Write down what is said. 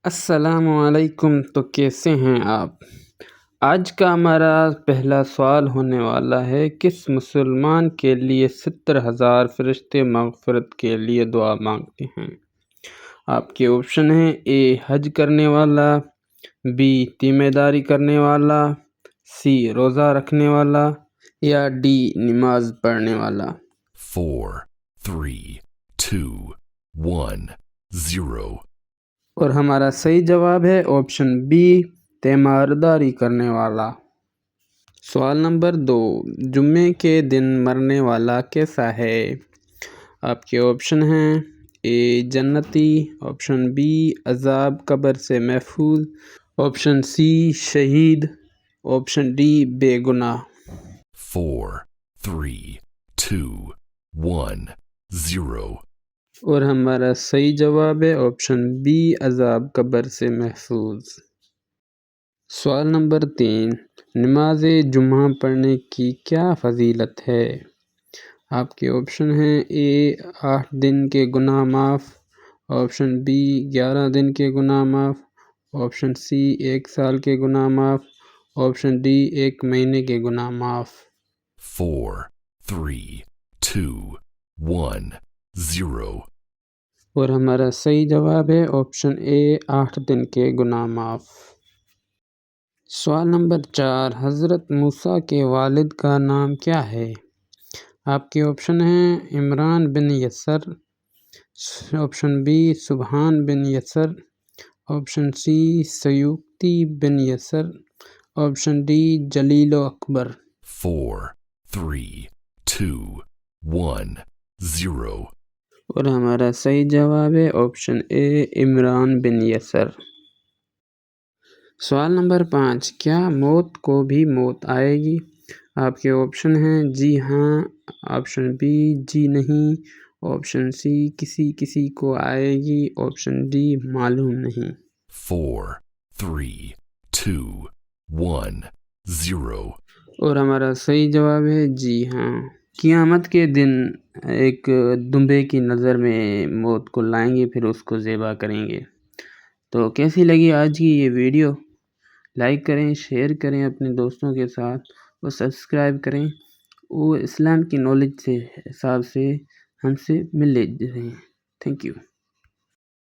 السلام علیکم، تو کیسے ہیں آپ؟ آج کا ہمارا پہلا سوال ہونے والا ہے، کس مسلمان کے لیے 70,000 فرشتے مغفرت کے لیے دعا مانگتے ہیں؟ آپ کے آپشن ہیں: اے حج کرنے والا، بی تیمہ داری کرنے والا، سی روزہ رکھنے والا، یا ڈی نماز پڑھنے والا۔ 4, 3, 2, 1, 0. اور ہمارا صحیح جواب ہے آپشن بی، تیمارداری کرنے والا۔ سوال نمبر 2، جمعے کے دن مرنے والا کیسا ہے؟ آپ کے آپشن ہیں: اے جنتی، آپشن بی عذاب قبر سے محفوظ، آپشن سی شہید، آپشن ڈی بے گناہ۔ 4, 3, 2, 1, 0. اور ہمارا صحیح جواب ہے آپشن بی عذاب قبر سے محفوظ۔ سوال نمبر 3، نماز جمعہ پڑھنے کی کیا فضیلت ہے؟ آپ کے آپشن ہیں: اے 8 دن کے گناہ معاف، آپشن بی 11 دن کے گناہ معاف، آپشن سی 1 سال کے گناہ معاف، آپشن ڈی 1 مہینے کے گناہ معاف۔ 4, 3, 2, 1, 0. اور ہمارا صحیح جواب ہے آپشن اے 8 دن کے گناہ معاف۔ سوال نمبر 4، حضرت موسیٰ کے والد کا نام کیا ہے؟ آپ کے آپشن ہیں: عمران بن یسر، آپشن بی سبحان بن یسر، آپشن سی سیوطی بن یسر، آپشن ڈی جلیل و اکبر۔ 4, 3, 2, 1, 0. اور ہمارا صحیح جواب ہے آپشن اے عمران بن یسر۔ سوال نمبر 5، کیا موت کو بھی موت آئے گی؟ آپ کے آپشن ہیں: جی ہاں، آپشن بی جی نہیں، آپشن سی کسی کسی کو آئے گی، آپشن ڈی معلوم نہیں۔ 4, 3, 2, 1, 0. اور ہمارا صحیح جواب ہے جی ہاں۔ قیامت کے دن ایک دمبے کی نظر میں موت کو لائیں گے، پھر اس کو ذبح کریں گے۔ تو کیسی لگی آج کی یہ ویڈیو؟ لائک کریں، شیئر کریں اپنے دوستوں کے ساتھ، اور سبسکرائب کریں۔ وہ اسلام کی نالج سے حساب سے ہم سے مل لے رہے ہیں۔ Thank you.